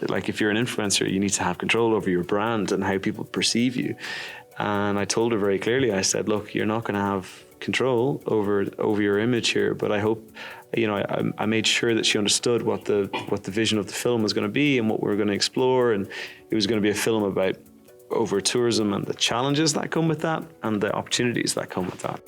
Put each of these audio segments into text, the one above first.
like if you're an influencer, you need to have control over your brand and how people perceive you. And I told her very clearly, I said, look, you're not going to have control over your image here, but I hope, I made sure that she understood what the vision of the film was going to be and what we were going to explore. And it was going to be a film about over tourism and the challenges that come with that and the opportunities that come with that.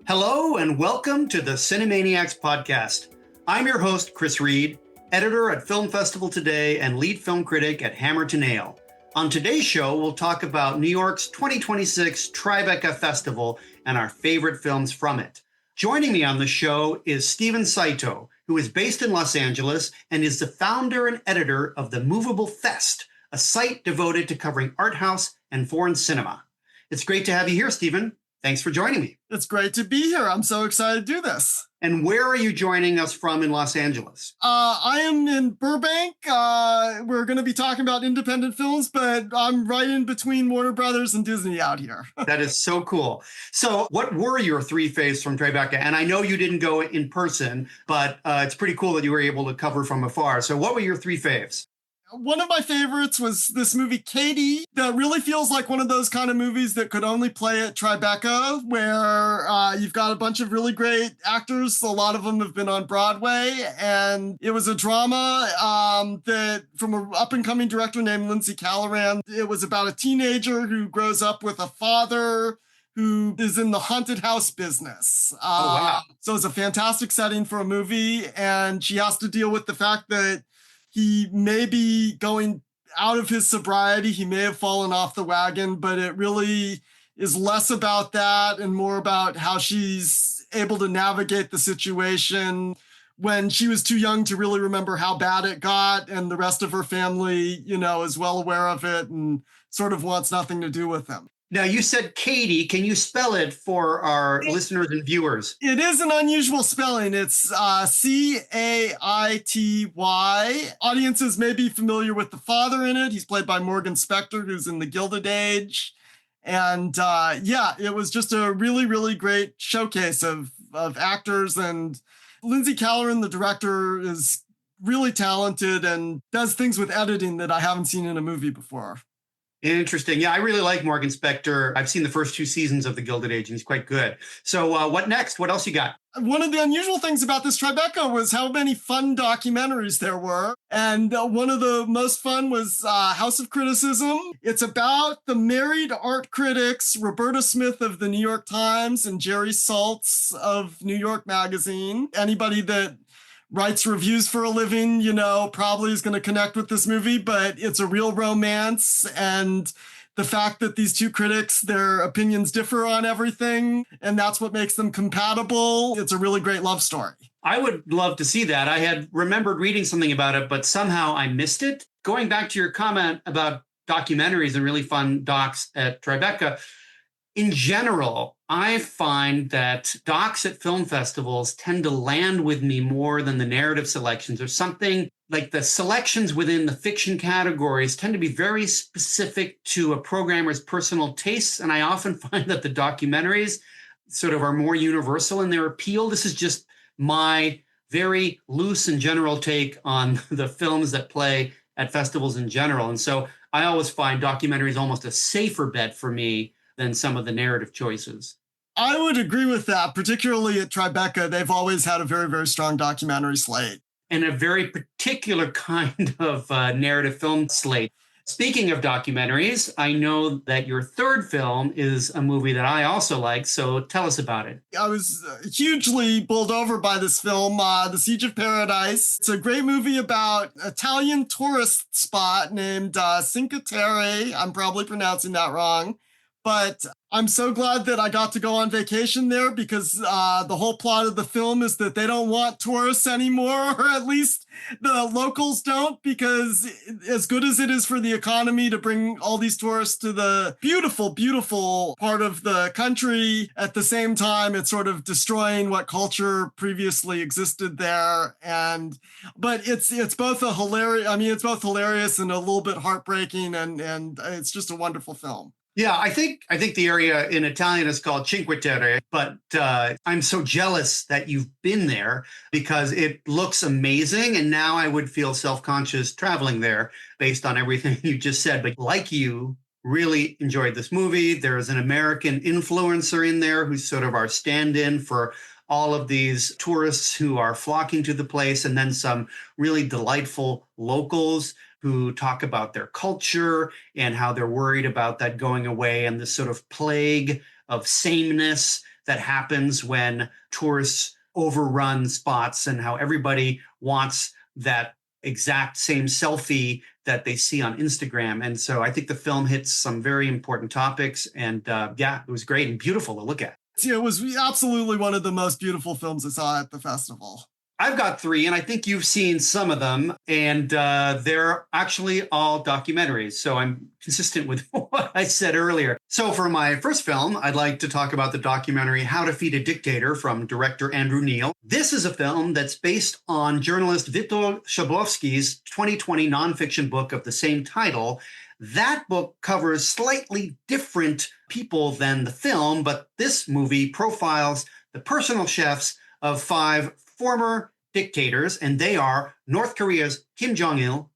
Hello and welcome to the Cinemaniacs podcast. I'm your host, Chris Reed, editor at Film Festival Today and lead film critic at Hammer to Nail. On today's show, we'll talk about New York's 2026 Tribeca Festival and our favorite films from it. Joining me on the show is Stephen Saito, who is based in Los Angeles and is the founder and editor of The Movable Fest, a site devoted to covering art house and foreign cinema. It's great to have you here, Stephen. Thanks for joining me. It's great to be here. I'm so excited to do this. And where are you joining us from in Los Angeles? I am in Burbank. We're going to be talking about independent films, but I'm right in between Warner Brothers and Disney out here. That is so cool. So what were your three faves from Tribeca? And I know you didn't go in person, but it's pretty cool that you were able to cover from afar. So what were your three faves? One of my favorites was this movie, Katie, that really feels like one of those kind of movies that could only play at Tribeca, where you've got a bunch of really great actors. A lot of them have been on Broadway. And it was a drama that from an up-and-coming director named Lindsay Callaran. It was about a teenager who grows up with a father who is in the haunted house business. Wow. So it's a fantastic setting for a movie. And she has to deal with the fact that he may be going out of his sobriety. He may have fallen off the wagon, but it really is less about that and more about how she's able to navigate the situation when she was too young to really remember how bad it got. And the rest of her family, is well aware of it and sort of wants nothing to do with him. Now, you said Katie. Can you spell it for our listeners and viewers? It is an unusual spelling. It's Caity. Audiences may be familiar with the father in it. He's played by Morgan Spector, who's in The Gilded Age. And it was just a really, really great showcase of actors. And Lindsay Callaran, the director, is really talented and does things with editing that I haven't seen in a movie before. Interesting. Yeah, I really like Morgan Spector. I've seen the first two seasons of The Gilded Age, and he's quite good. So what next? What else you got? One of the unusual things about this Tribeca was how many fun documentaries there were. And one of the most fun was House of Criticism. It's about the married art critics, Roberta Smith of the New York Times and Jerry Saltz of New York Magazine. Anybody that writes reviews for a living, probably is going to connect with this movie, but it's a real romance. And the fact that these two critics, their opinions differ on everything, and that's what makes them compatible. It's a really great love story. I would love to see that. I had remembered reading something about it, but somehow I missed it. Going back to your comment about documentaries and really fun docs at Tribeca, in general, I find that docs at film festivals tend to land with me more than the narrative selections. There's something like the selections within the fiction categories tend to be very specific to a programmer's personal tastes. And I often find that the documentaries sort of are more universal in their appeal. This is just my very loose and general take on the films that play at festivals in general. And so I always find documentaries almost a safer bet for me than some of the narrative choices. I would agree with that, particularly at Tribeca. They've always had a very, very strong documentary slate. And a very particular kind of narrative film slate. Speaking of documentaries, I know that your third film is a movie that I also like, so tell us about it. I was hugely bowled over by this film, The Siege of Paradise. It's a great movie about an Italian tourist spot named Cinque Terre. I'm probably pronouncing that wrong. But I'm so glad that I got to go on vacation there because the whole plot of the film is that they don't want tourists anymore, or at least the locals don't, because as good as it is for the economy to bring all these tourists to the beautiful, beautiful part of the country, at the same time, it's sort of destroying what culture previously existed there. But it's both it's both hilarious and a little bit heartbreaking, and it's just a wonderful film. Yeah, I think the area in Italian is called Cinque Terre, but I'm so jealous that you've been there because it looks amazing. And now I would feel self-conscious traveling there based on everything you just said. But like you, really enjoyed this movie. There's an American influencer in there who's sort of our stand-in for all of these tourists who are flocking to the place, and then some really delightful locals who talk about their culture and how they're worried about that going away and this sort of plague of sameness that happens when tourists overrun spots and how everybody wants that exact same selfie that they see on Instagram. And so I think the film hits some very important topics. And yeah, it was great and beautiful to look at. It was absolutely one of the most beautiful films I saw at the festival. I've got three, and I think you've seen some of them, and they're actually all documentaries. So I'm consistent with what I said earlier. So for my first film, I'd like to talk about the documentary How to Feed a Dictator from director Andrew Neil. This is a film that's based on journalist Witold Szablowski's 2020 nonfiction book of the same title. That book covers slightly different people than the film, but this movie profiles the personal chefs of 5 former dictators, and they are North Korea's Kim Jong-il,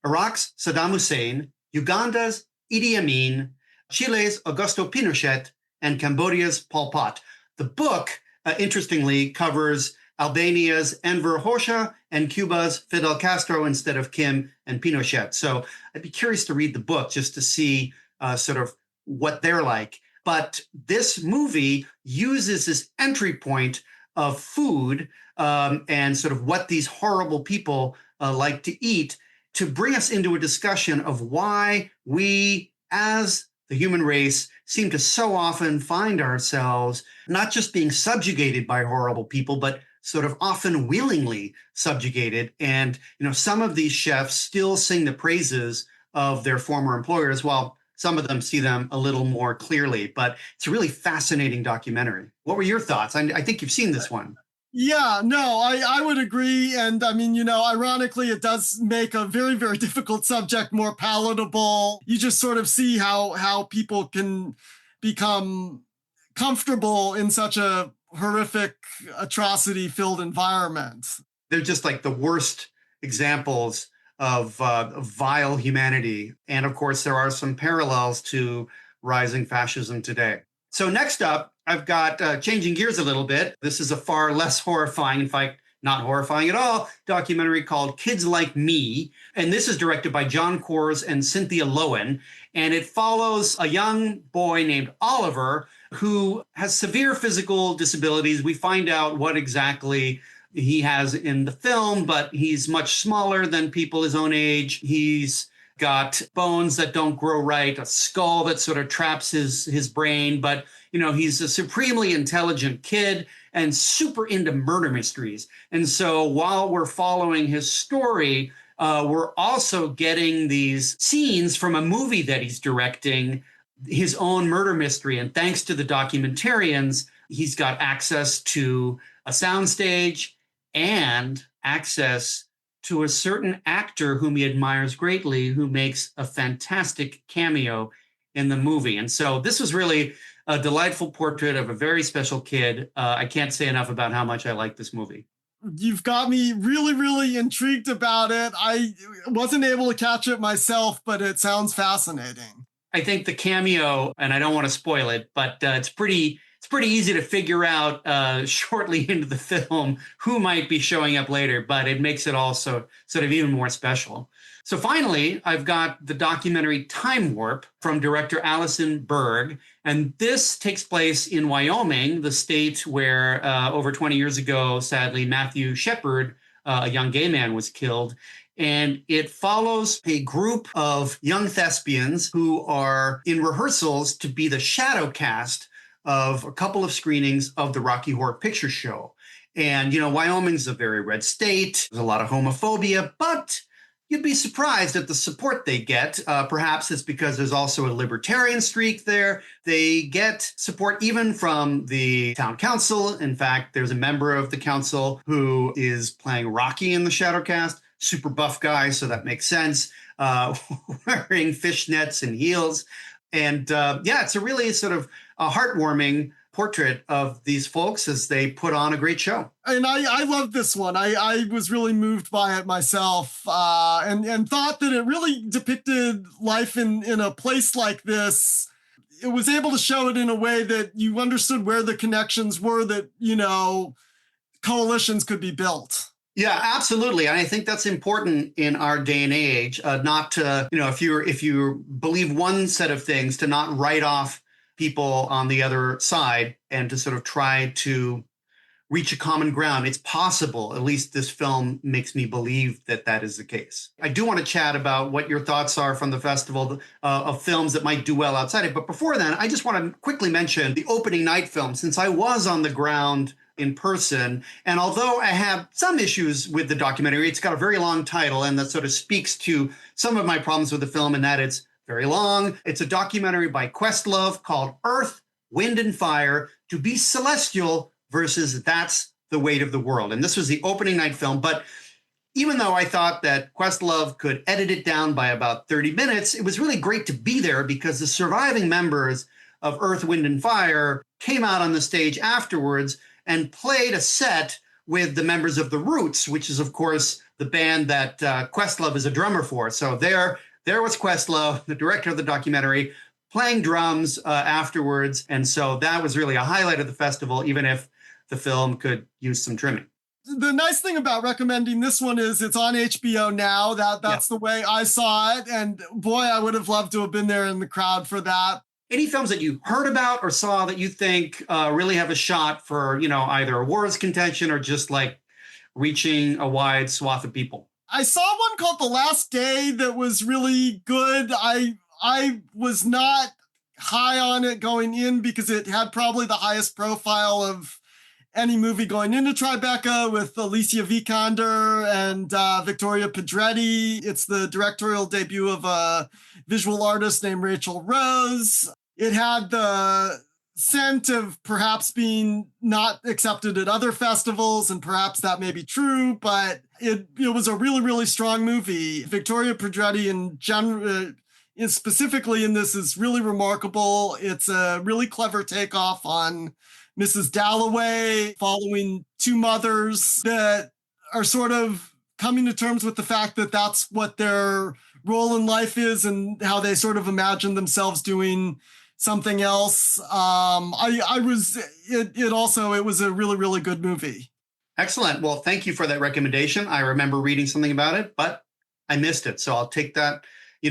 Iraq's Saddam Hussein, Uganda's Idi Amin, Chile's Augusto Pinochet, and Cambodia's Pol Pot. The book, interestingly, covers Albania's Enver Hoxha and Cuba's Fidel Castro instead of Kim and Pinochet. So I'd be curious to read the book just to see sort of what they're like. But this movie uses this entry point of food and sort of what these horrible people like to eat to bring us into a discussion of why we, as the human race, seem to so often find ourselves not just being subjugated by horrible people, but sort of often willingly subjugated. And, you know, some of these chefs still sing the praises of their former employers, while some of them see them a little more clearly. But it's a really fascinating documentary. What were your thoughts? I think you've seen this one. Yeah, no, I would agree. And I mean, you know, ironically, it does make a very, very difficult subject more palatable. You just sort of see how people can become comfortable in such a horrific, atrocity-filled environment. They're just like the worst examples of vile humanity. And of course, there are some parallels to rising fascism today. So next up, I've got changing gears a little bit. This is a far less horrifying, in fact, not horrifying at all, documentary called Kids Like Me. And this is directed by John Kors and Cynthia Lowen. And it follows a young boy named Oliver who has severe physical disabilities. We find out what exactly he has in the film, but he's much smaller than people his own age. He's got bones that don't grow right, a skull that sort of traps his brain. But, you know, he's a supremely intelligent kid and super into murder mysteries. And so while we're following his story, we're also getting these scenes from a movie that he's directing, his own murder mystery. And thanks to the documentarians, he's got access to a soundstage and access to a certain actor whom he admires greatly, who makes a fantastic cameo in the movie. And so this was really a delightful portrait of a very special kid. I can't say enough about how much I like this movie. You've got me really, really intrigued about it. I wasn't able to catch it myself, but it sounds fascinating. I think the cameo, and I don't want to spoil it, but it's pretty easy to figure out shortly into the film who might be showing up later, but it makes it also sort of even more special. So finally, I've got the documentary Time Warp from director Allison Berg. And this takes place in Wyoming, the state where over 20 years ago, sadly, Matthew Shepard, a young gay man, was killed. And it follows a group of young thespians who are in rehearsals to be the shadow cast of a couple of screenings of the Rocky Horror Picture Show. And, you know, Wyoming's a very red state. There's a lot of homophobia, but you'd be surprised at the support they get. Perhaps it's because there's also a libertarian streak there. They get support even from the town council. In fact, there's a member of the council who is playing Rocky in the Shadowcast, super buff guy, so that makes sense, wearing fishnets and heels. And it's a really sort of a heartwarming portrait of these folks as they put on a great show. And I love this one. I was really moved by it myself, and thought that it really depicted life in a place like this. It was able to show it in a way that you understood where the connections were, that, coalitions could be built. Yeah, absolutely. And I think that's important in our day and age, not to, if you believe one set of things, to not write off people on the other side and to sort of try to reach a common ground. It's possible. At least this film makes me believe that that is the case. I do want to chat about what your thoughts are from the festival of films that might do well outside it. But before then, I just want to quickly mention the opening night film, since I was on the ground in person. And although I have some issues with the documentary, it's got a very long title, and that sort of speaks to some of my problems with the film, in that it's very long. It's a documentary by Questlove called Earth, Wind and Fire, To Be Celestial versus That's the Weight of the World. And this was the opening night film. But even though I thought that Questlove could edit it down by about 30 minutes, it was really great to be there because the surviving members of Earth, Wind and Fire came out on the stage afterwards and played a set with the members of The Roots, which is, of course, the band that Questlove is a drummer for. So there was Questlove, the director of the documentary, playing drums afterwards. And so that was really a highlight of the festival, even if the film could use some trimming. The nice thing about recommending this one is it's on HBO now. That's the way I saw it. And boy, I would have loved to have been there in the crowd for that. Any films that you heard about or saw that you think really have a shot for, either awards contention or just like reaching a wide swath of people? I saw one called The Last Day that was really good. I was not high on it going in because it had probably the highest profile of any movie going into Tribeca, with Alicia Vikander and Victoria Pedretti. It's the directorial debut of a visual artist named Rachel Rose. It had the scent of perhaps being not accepted at other festivals, and perhaps that may be true, but it was a really, really strong movie. Victoria Pedretti specifically in this is really remarkable. It's a really clever takeoff on Mrs. Dalloway, following two mothers that are sort of coming to terms with the fact that that's what their role in life is, and how they sort of imagine themselves doing something else. It was a really, really good movie. Excellent. Well, thank you for that recommendation. I remember reading something about it, but I missed it. So I'll take that,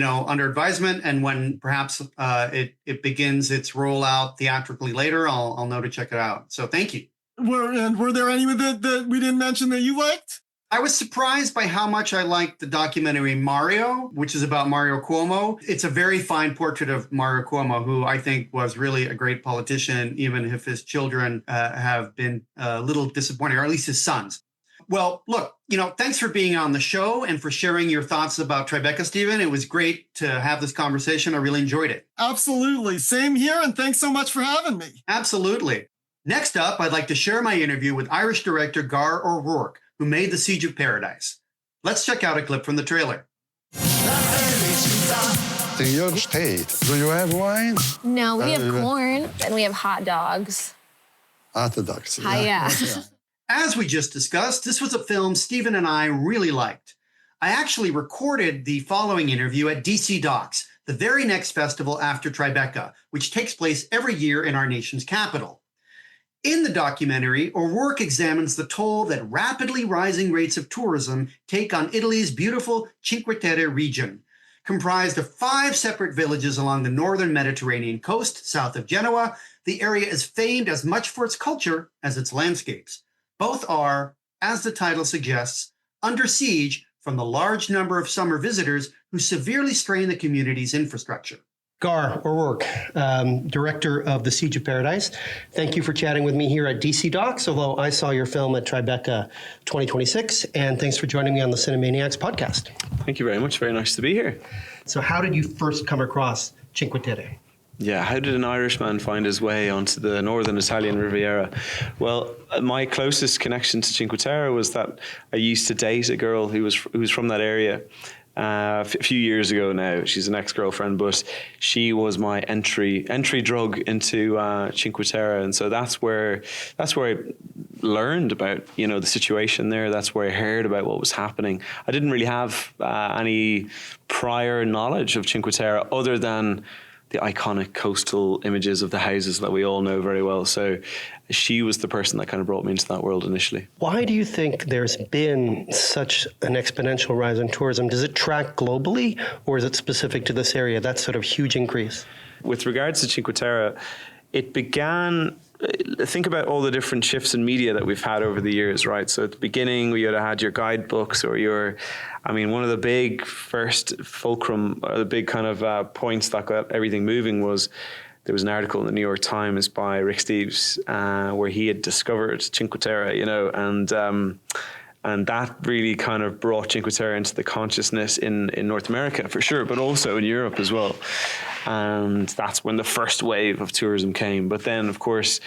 under advisement. And when perhaps it begins its rollout theatrically later, I'll know to check it out. So thank you. Were there any that we didn't mention that you liked? I was surprised by how much I liked the documentary Mario, which is about Mario Cuomo. It's a very fine portrait of Mario Cuomo, who I think was really a great politician, even if his children have been a little disappointing, or at least his sons. Well, look, thanks for being on the show and for sharing your thoughts about Tribeca, Stephen. It was great to have this conversation. I really enjoyed it. Absolutely. Same here. And thanks so much for having me. Absolutely. Next up, I'd like to share my interview with Irish director Gar O'Rourke, who made The Siege of Paradise. Let's check out a clip from the trailer. In your state, do you have wine? No, we have corn and we have hot dogs. Hot dogs. Yeah. As we just discussed, this was a film Stephen and I really liked. I actually recorded the following interview at DC Docs, the very next festival after Tribeca, which takes place every year in our nation's capital. In the documentary, O'Rourke examines the toll that rapidly rising rates of tourism take on Italy's beautiful Cinque Terre region. Comprised of 5 separate villages along the northern Mediterranean coast, south of Genoa, the area is famed as much for its culture as its landscapes. Both are, as the title suggests, under siege from the large number of summer visitors who severely strain the community's infrastructure. Gar O'Rourke, director of The Siege of Paradise. Thank you for chatting with me here at DC Docs, although I saw your film at Tribeca 2026, and thanks for joining me on the Cinemaniacs podcast. Thank you very much. Very nice to be here. So how did you first come across Cinque Terre? Yeah, how did an Irishman find his way onto the northern Italian Riviera? Well, my closest connection to Cinque Terre was that I used to date a girl who was from that area. a few years ago now. She's an ex-girlfriend, but she was my entry drug into Cinque Terre, and so that's where I learned about the situation there. That's where I heard about what was happening. I didn't really have any prior knowledge of Cinque Terre other than the iconic coastal images of the houses that we all know very well. So she was the person that kind of brought me into that world initially. Why do you think there's been such an exponential rise in tourism? Does it track globally, or is it specific to this area, that sort of huge increase? With regards to Cinque Terre, it began, think about all the different shifts in media that we've had over the years, right? So at the beginning, we would have had your guidebooks or one of the big first fulcrum, or the big kind of points that got everything moving was, there was an article in the New York Times by Rick Steves where he had discovered Cinque Terre, and that really kind of brought Cinque Terre into the consciousness in North America for sure, but also in Europe as well. And that's when the first wave of tourism came. But then, of course,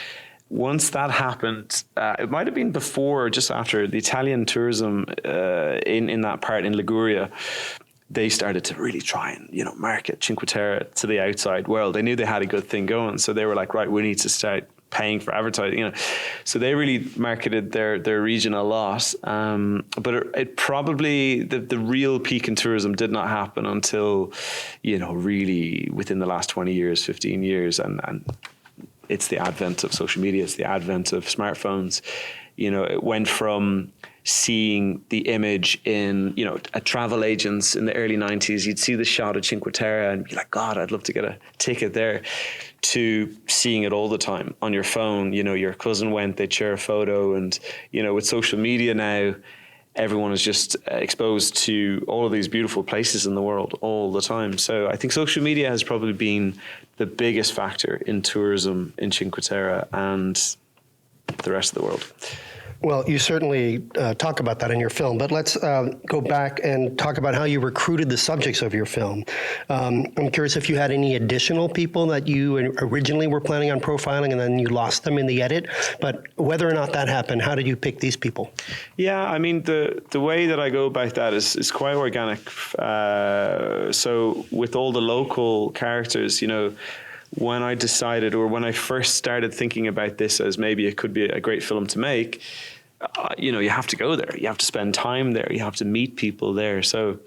once that happened, it might have been before or just after, the Italian tourism in that part in Liguria, they started to really try and, market Cinque Terre to the outside world. They knew they had a good thing going. So they were like, right, we need to start paying for advertising, So they really marketed their region a lot. But it probably, the real peak in tourism did not happen until, really within the last 20 years, 15 years. And it's the advent of social media. It's the advent of smartphones. It went from seeing the image in, at travel agents in the early 90s, you'd see the shot of Cinque Terre and be like, God, I'd love to get a ticket there, to seeing it all the time on your phone. Your cousin went, they'd share a photo, and, with social media now, everyone is just exposed to all of these beautiful places in the world all the time. So I think social media has probably been the biggest factor in tourism in Cinque Terre and the rest of the world. Well, you certainly talk about that in your film, but let's go back and talk about how you recruited the subjects of your film. I'm curious if you had any additional people that you originally were planning on profiling and then you lost them in the edit, but whether or not that happened, how did you pick these people? Yeah, the way that I go about that is quite organic. So with all the local characters, when I decided, or when I first started thinking about this as maybe it could be a great film to make, you have to go there. You have to spend time there. You have to meet people there. So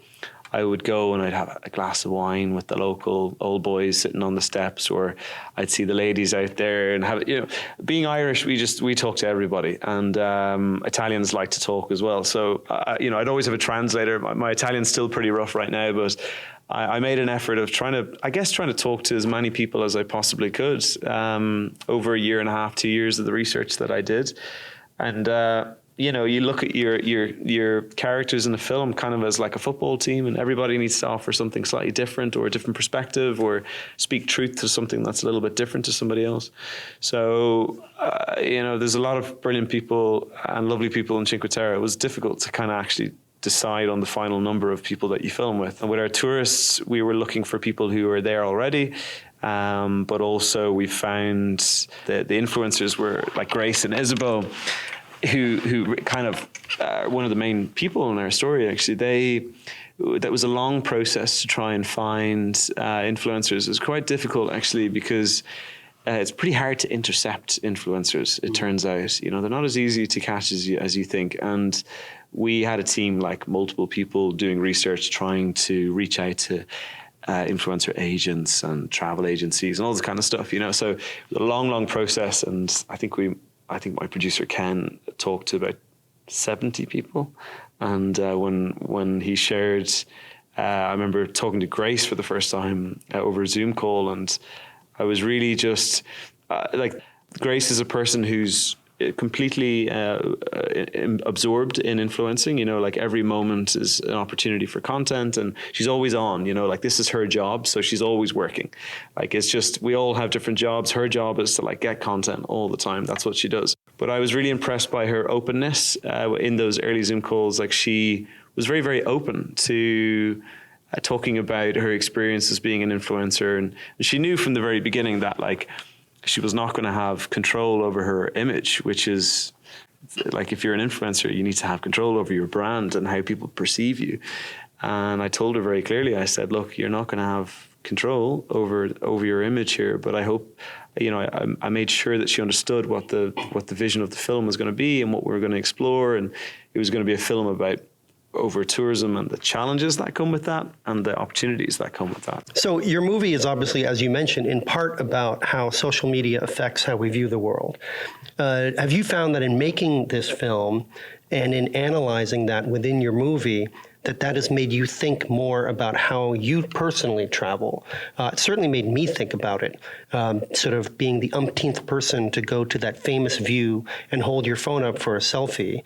I would go and I'd have a glass of wine with the local old boys sitting on the steps, or I'd see the ladies out there and have, being Irish, we talk to everybody, and Italians like to talk as well. So, I'd always have a translator. My Italian's still pretty rough right now, but I made an effort of trying to talk to as many people as I possibly could over a year and a half, 2 years of the research that I did. And, you look at your characters in the film kind of as like a football team, and everybody needs to offer something slightly different, or a different perspective, or speak truth to something that's a little bit different to somebody else. So, there's a lot of brilliant people and lovely people in Cinque Terre. It was difficult to kind of actually decide on the final number of people that you film with. And with our tourists, we were looking for people who were there already, but also we found the influencers were like Grace and Isabeau, who kind of are one of the main people in our story. Actually, that was a long process to try and find influencers. It was quite difficult actually, because it's pretty hard to intercept influencers, it turns out. They're not as easy to catch as you think. And we had a team, like multiple people doing research, trying to reach out to influencer agents and travel agencies and all this kind of stuff, So it was a long process. And I think my producer Ken talked to about 70 people. And when he shared, I remember talking to Grace for the first time over a Zoom call, and I was really just Grace is a person who's completely absorbed in influencing. Every moment is an opportunity for content, and she's always on. This is her job, so she's always working. It's just, we all have different jobs. Her job is to get content all the time. That's what she does. But I was really impressed by her openness in those early Zoom calls. She was very, very open to talking about her experience as being an influencer, and she knew from the very beginning that she was not going to have control over her image, which is if you're an influencer, you need to have control over your brand and how people perceive you. And I told her very clearly, I said, look, you're not going to have control over your image here, but I hope, I made sure that she understood what the vision of the film was going to be and what we were going to explore. And it was going to be a film about over tourism and the challenges that come with that and the opportunities that come with that. So your movie is obviously, as you mentioned, in part about how social media affects how we view the world. Have you found that in making this film and in analyzing that within your movie, that has made you think more about how you personally travel? It certainly made me think about it, sort of being the umpteenth person to go to that famous view and hold your phone up for a selfie,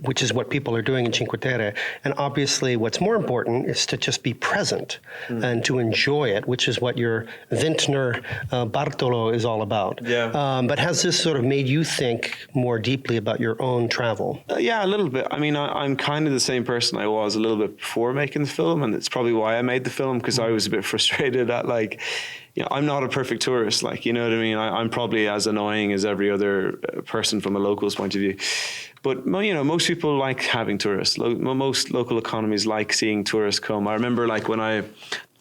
which is what people are doing in Cinque Terre. And obviously what's more important is to just be present and to enjoy it, which is what your vintner Bartolo is all about. Yeah. But has this sort of made you think more deeply about your own travel? Yeah, a little bit. I mean, I'm kind of the same person I was a little bit before making the film, and it's probably why I made the film, because I was a bit frustrated at I'm not a perfect tourist, you know what I mean? I'm probably as annoying as every other person from a local's point of view. But, most people like having tourists. Most local economies like seeing tourists come. I remember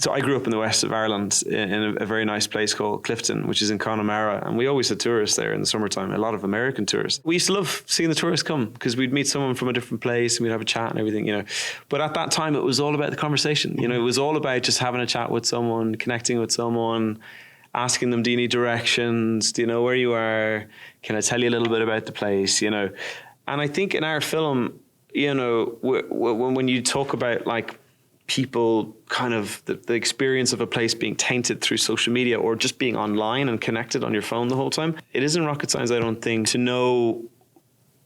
so I grew up in the west of Ireland in a very nice place called Clifton, which is in Connemara. And we always had tourists there in the summertime, a lot of American tourists. We used to love seeing the tourists come because we'd meet someone from a different place and we'd have a chat and everything, But at that time, it was all about the conversation. It was all about just having a chat with someone, connecting with someone, asking them, do you need directions? Do you know where you are? Can I tell you a little bit about the place? And I think in our film, when you talk about people kind of the experience of a place being tainted through social media or just being online and connected on your phone the whole time, it isn't rocket science, I don't think, to know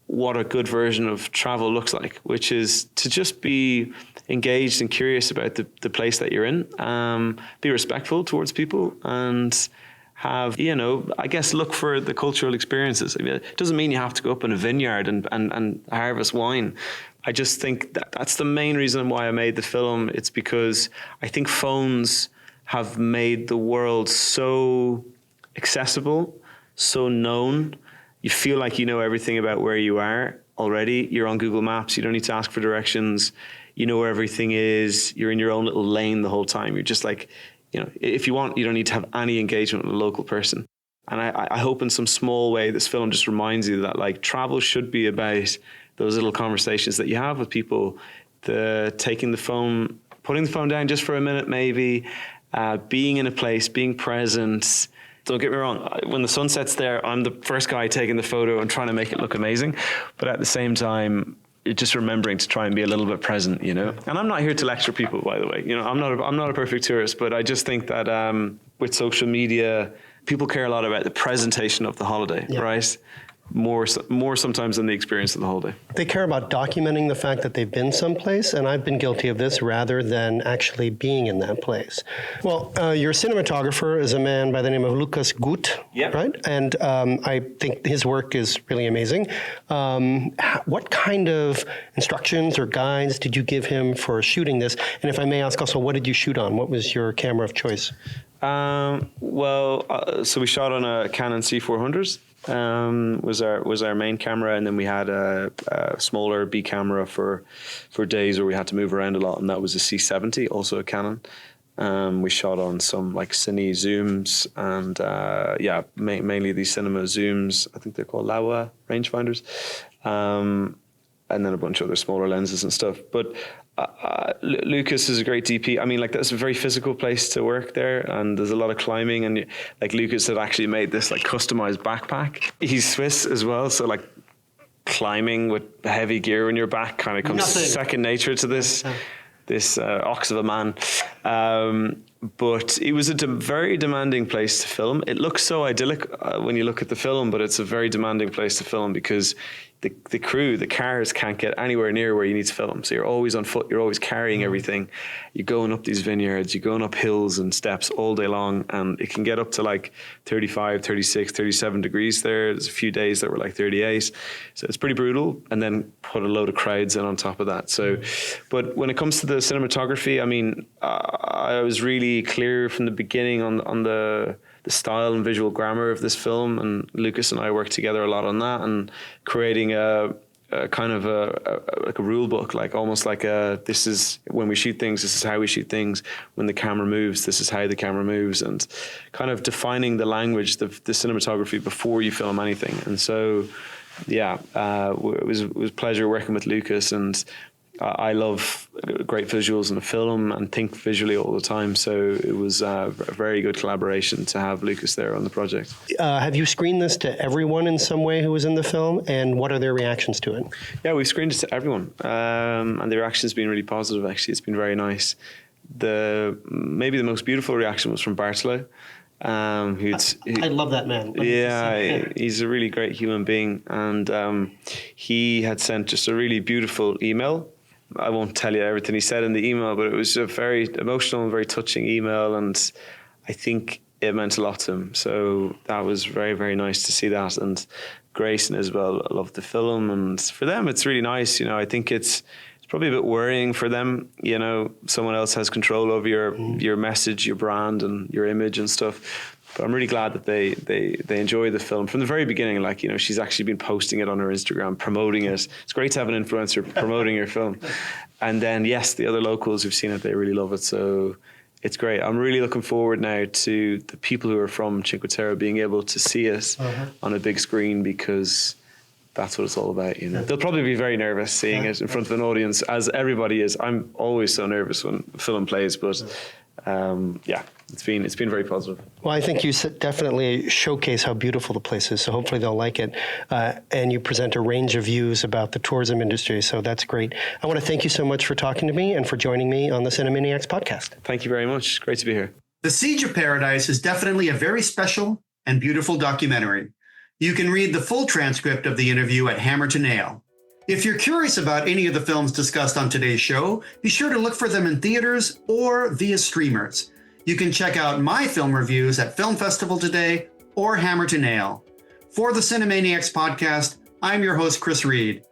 what a good version of travel looks like, which is to just be engaged and curious about the place that you're in, be respectful towards people, and have, I guess, look for the cultural experiences. It doesn't mean you have to go up in a vineyard and harvest wine. I just think that's the main reason why I made the film. It's because I think phones have made the world so accessible, so known. You feel like you know everything about where you are already. You're on Google Maps. You don't need to ask for directions. You know where everything is. You're in your own little lane the whole time. You're just if you want, you don't need to have any engagement with a local person. And I hope in some small way this film just reminds you that travel should be about those little conversations that you have with people, taking the phone, putting the phone down just for a minute maybe, being in a place, being present. Don't get me wrong, when the sun sets there, I'm the first guy taking the photo and trying to make it look amazing. But at the same time, just remembering to try and be a little bit present, And I'm not here to lecture people, by the way. I'm not a perfect tourist, but I just think that with social media, people care a lot about the presentation of the holiday, right? More sometimes than the experience of the holiday. They care about documenting the fact that they've been someplace, and I've been guilty of this rather than actually being in that place. Well, your cinematographer is a man by the name of Lucas Gut, right? And I think his work is really amazing. What kind of instructions or guides did you give him for shooting this? And if I may ask also, what did you shoot on? What was your camera of choice? So we shot on a Canon C400. Was our main camera, and then we had a smaller B camera for days where we had to move around a lot, and that was a C70, also a Canon. We shot on some Cine zooms and mainly these cinema zooms. I think they're called Laowa rangefinders, and then a bunch of other smaller lenses and stuff. But Lucas is a great DP. I mean, that's a very physical place to work there, and there's a lot of climbing. And Lucas had actually made this customized backpack. He's Swiss as well, so climbing with heavy gear on your back kind of comes second nature to this ox of a man. But it was a very demanding place to film. It looks so idyllic when you look at the film, but it's a very demanding place to film because the crew, the cars can't get anywhere near where you need to film. So you're always on foot, you're always carrying everything. You're going up these vineyards, you're going up hills and steps all day long, and it can get up to 35, 36, 37 degrees there. There's a few days that were 38. So it's pretty brutal. And then put a load of crowds in on top of that. So, but when it comes to the cinematography, I mean, I was really clear from the beginning on the style and visual grammar of this film, and Lucas and I worked together a lot on that and creating a kind of like a rule book, like almost like this is when we shoot things, this is how we shoot things. When the camera moves, this is how the camera moves, and kind of defining the language, the cinematography before you film anything. And so, yeah, it was a pleasure working with Lucas, and I love great visuals in a film and think visually all the time. So it was a very good collaboration to have Lucas there on the project. Have you screened this to everyone in some way who was in the film, and what are their reactions to it? Yeah, we've screened it to everyone, and the reaction's been really positive. Actually, it's been very nice. Maybe the most beautiful reaction was from Bartolo. I love that man. Yeah, he's a really great human being, and he had sent just a really beautiful email. I won't tell you everything he said in the email, but it was a very emotional and very touching email, and I think it meant a lot to him. So that was very, very nice to see that. And Grace and Isabel loved the film, and for them it's really nice. I think it's probably a bit worrying for them. Someone else has control over your message, your brand, and your image and stuff. But I'm really glad that they enjoy the film from the very beginning. Like, she's actually been posting it on her Instagram, promoting it. It's great to have an influencer promoting your film. And then, yes, the other locals who've seen it, they really love it. So it's great. I'm really looking forward now to the people who are from Cinque Terre being able to see it on a big screen, because that's what it's all about. They'll probably be very nervous seeing it in front of an audience, as everybody is. I'm always so nervous when a film plays, but it's been very positive. Well, I think you definitely showcase how beautiful the place is, so hopefully they'll like it. And you present a range of views about the tourism industry, so that's great. I want to thank you so much for talking to me and for joining me on the Cinemaniacs podcast. Thank you very much. Great to be here. The Siege of Paradise is definitely a very special and beautiful documentary. You can read the full transcript of the interview at Hammer to Nail. If you're curious about any of the films discussed on today's show, be sure to look for them in theaters or via streamers. You can check out my film reviews at Film Festival Today or Hammer to Nail. For the Cinemaniacs podcast, I'm your host, Chris Reed.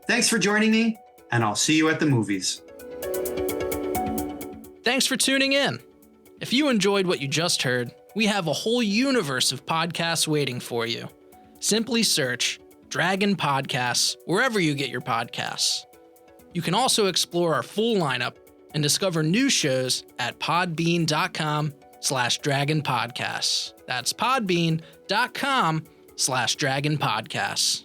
Thanks for joining me, and I'll see you at the movies. Thanks for tuning in. If you enjoyed what you just heard, we have a whole universe of podcasts waiting for you. Simply search Dragon Podcasts wherever you get your podcasts. You can also explore our full lineup and discover new shows at podbean.com/dragonpodcasts. That's podbean.com/dragonpodcasts.